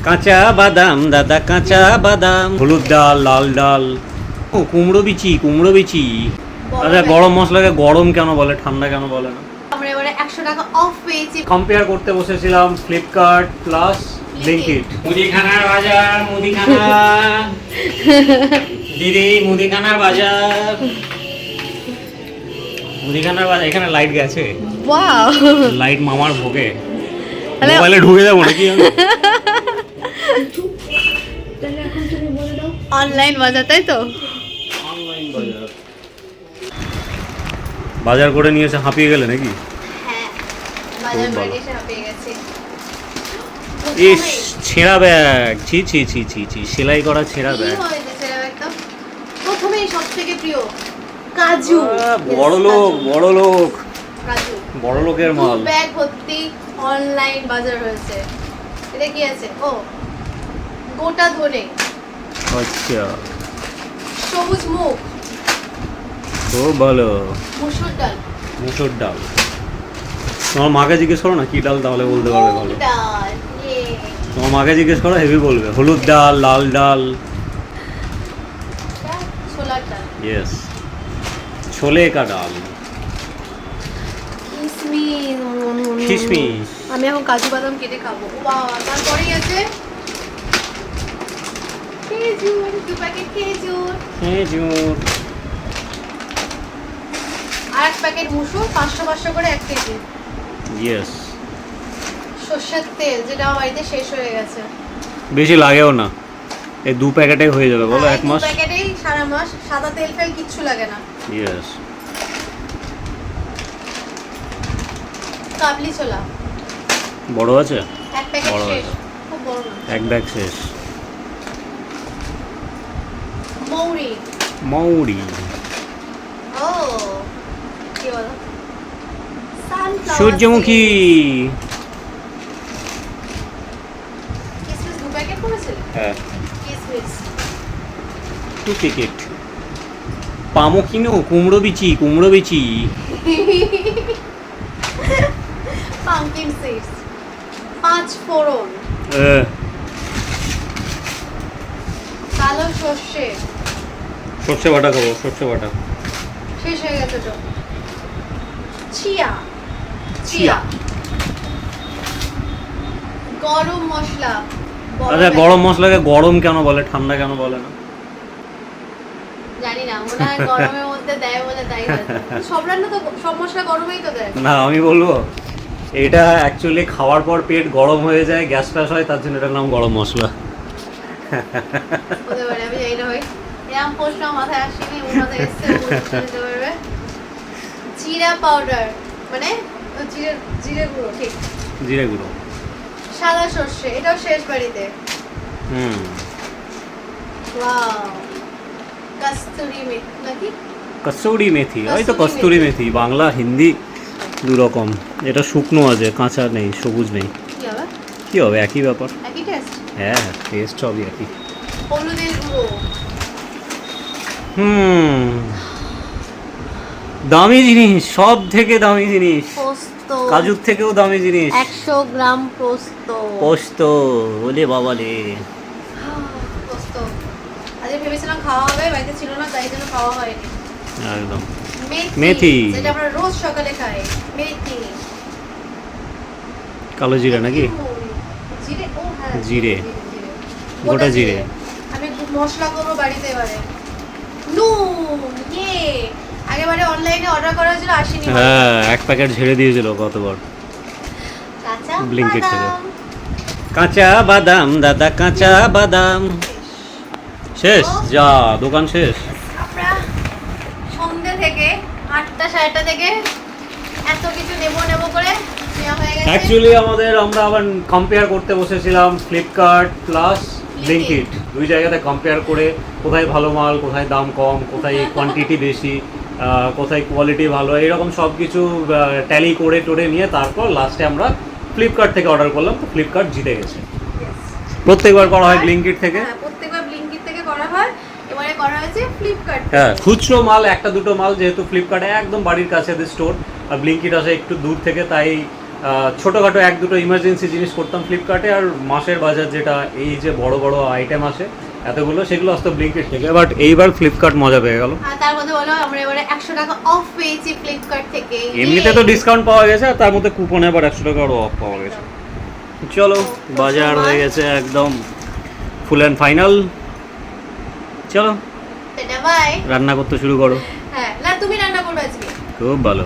কাঁচা বাদাম দাদা, কাঁচা বাদাম, হলুদ ডাল, লাল ডাল, ও কুমড়ো বিচি, কুমড়ো বিচি। আচ্ছা, গরম মশলাকে গরম কেন বলে, ঠান্ডা কেন বলে না? আমরা এবারে 100 টাকা অফ পেয়েছি। কম্পেয়ার করতে বসেছিলাম ফ্লিপকার্ট প্লাস ব্লিঙ্কিট। মুদিখানার বাজার, মুদিখানা দিদি, মুদিখানার বাজার, মুদিখানার বাজার। এখানে লাইট গেছে, ওয়াও, লাইট মামার ভোগে। তাহলে- মোবাইলে ঢুকে যাবো নাকি আমি? অনলাইন বাজার, তাই তো? অনলাইন বাজার। বাজার করে নিয়ে এসে হাঁপিয়ে গেলে নাকি? হ্যাঁ, বাজার খুব করে ভালো। এসে হাঁপিয়ে গেছি। ইস, ছেঁড়া ব্যাগ, ছি ছি ছি ছি ছি, সেলাই করা ছেঁড়া কি ব্যাগ। হয়েছে ছেলে একদম? প্রথমেই সবথেকে প্রিয় কাজু। বড় লোক, বড় লোক, কাজু, বড় লোকের মাল। ব্যাগ ভর্তি অনলাইন বাজার হয়েছে। এটা কি আছে? ও, গোটা ধনে, আচ্ছা, সবুজ মুগ, খুব ভালো। মসুর ডাল, মুসুর ডাল। তোমার মাকে জিজ্ঞেস করো না কি ডাল, তাহলে বলতে পারবে ভালো। মুগ ডাল, তোমার মাকে জিজ্ঞেস করো, হেভি বলবে। হলুদ ডাল, লাল ডাল, ছোলার ডাল, ইয়েস, ছোলে কা ডাল, কিশমিশ। কিশমিশ। আমি এখন কাজু বাদাম কেটে খাবো। বাহ, তারপরেই আছে খেজুর, 2 প্যাকেট খেজুর, খেজুর। আর 1 প্যাকেট মুসুর, 500 করে 1 কেজি। ইয়েস। সর্ষের তেল, যেটা আমার বাড়িতে শেষ হয়ে গেছে। বেশি লাগেও না, এই 2 প্যাকেটে হয়ে যাবে বলো, 1 মাস। 2 প্যাকেটেই সারা মাস, সাদা তেল ফেল কিচ্ছু লাগে না। ইয়েস। কাবলি ছোলা, বড় আছে? 1 প্যাকেট বড় শেষ, আছে। খুব বড় না। 1 ব্যাগ শেষ। মৌরি, মৌরি, ও কি বলো, সানফ্লাওয়ার সূর্যমুখী, কিসমিস 2 প্যাকেট করেছিল। হ্যাঁ, কিসমিস, 2 প্যাকেট। পামো কিনো, কুমড়ো বিচি, কুমড়ো বিচি। পামকিন সিডস, 5 ফোড়ন, কালো সর্ষে, সর্ষে বাটা খাবো, সর্ষে বাটা। শেষ হয়ে গেছে তো। Chia, chia. গরম মশলা, বড় আচ্ছা, প্যাকেট। গরম মশলাকে গরম কেন বলে, ঠান্ডা কেন বলে না? জানি না, মনে হয় গরমের মধ্যে দেয় বলে তাই হয়তো। সব রান্না তো, সব মশলা গরমেই তো দেয়। না, আমি বলবো এটা অ্যাকচুয়ালি খাওয়ার পর পেট গরম হয়ে যায়, গ্যাস ফ্যাস হয়, তার জন্য এটার নাম গরম মশলা। হতে পারে, আমি জানি না ভাই, এরকম প্রশ্ন মাথায় আসেনি, ওর মাথায় এসছে, ও বলতে পারবে। জিরা পাউডার, মানে জিরে, জিরে গুঁড়ো, ঠিক। জিরে গুঁড়ো। সাদা সর্ষে, এটাও শেষ বাড়িতে। হুম। ওয়াও, কস্তুরি মেথি নাকি? কসুরি মেথি, ওই তো কসুরি কস্তুরি মেথি। মেথি, বাংলা হিন্দি দু রকম। এটা শুকনো আছে, কাঁচা নেই, সবুজ নেই। কি হবে? কি হবে, একই ব্যাপার। একই টেস্ট। হ্যাঁ, টেস্ট সবই একই। হলুদের গুঁড়ো, হুম, দামি জিনিস, সব থেকে দামি জিনিস, পোস্ত, কাজুর থেকেও দামি জিনিস। 100 গ্রাম পোস্ত। পোস্ত, ওলে বাবালে। পোস্ত আজকে ভেবেছিলাম খাওয়া হবে, বাড়িতে ছিল না, তাই জন্য খাওয়া হয়নি। একদম। মেথি, মেথি। যেটা আমরা রোজ সকালে খাই। মেথি, কালো জিরা নাকি? জিরে, ও হ্যাঁ, জিরে। জিরে। গোটা জিরে। আমি মশলা করবো বাড়িতে এবারে। নুন, ইয়ে, আগেবারে অনলাইনে অর্ডার করা হয়েছিল, আসেনি। হ্যাঁ, 1 প্যাকেট ঝেড়ে দিয়েছিল কতবার। কাঁচা Blinkit থেকে। বাদাম। কাঁচা বাদাম দাদা, কাঁচা বাদাম। শেষ? যা, দোকান শেষ। আমরা সন্ধ্যে থেকে 8টা 8:30 থেকে এত কিছু নেবো করে নেওয়া হয়ে গেছে। অ্যাকচুয়ালি আমরা আবার কম্পেয়ার করতে বসেছিলাম ফ্লিপকার্ট প্লাস ব্লিঙ্কিট। দুই জায়গাতে কম্পেয়ার করে কোথায় ভালো মাল, কোথায় দাম কম, কোথায় কোয়ান্টিটি বেশি, কোথায় কোয়ালিটি ভালো, এরকম সব কিছু ট্যালি করে টোরে নিয়ে তারপর লাস্টে আমরা ফ্লিপকার্ট থেকে অর্ডার করলাম, তো ফ্লিপকার্ট জিতে গেছে। প্রত্যেকবার করা হয় ব্লিঙ্কিট থেকে। হ্যাঁ, প্রত্যেকবার ব্লিঙ্কিট থেকে করা হয়, এবারে করা হয়েছে ফ্লিপকার্ট। হ্যাঁ, খুচরো মাল একটা দুটো মাল, যেহেতু ফ্লিপকার্টে একদম বাড়ির কাছে স্টোর, আর ব্লিঙ্কিট আসে একটু দূর থেকে, তাই ছোটোখাটো এক দুটো ইমার্জেন্সি জিনিস করতাম ফ্লিপকার্টে, আর মাসের বাজার যেটা এই যে বড় বড় আইটেম আসে এতগুলো, সেগুলো আসতো ব্লিঙ্কিট থেকে। বাট এইবার ফ্লিপকার্ট মজা পেয়ে গেল। আর তার মধ্যে বলো আমরা এবারে 100 টাকা অফ পেয়েছি ফ্লিপকার্ট থেকে। এমনিতে তো ডিসকাউন্ট পাওয়া গেছে, আর তার মধ্যে কুপনে আবার 100 টাকা আরও অফ পাওয়া গেছে। চলো বাজার হয়ে গেছে একদম ফুল অ্যান্ড ফাইনাল। চলো টাটা বাই। রান্না করতে শুরু করো। হ্যাঁ না, তুমি রান্না করবে আজকে। খুব ভালো।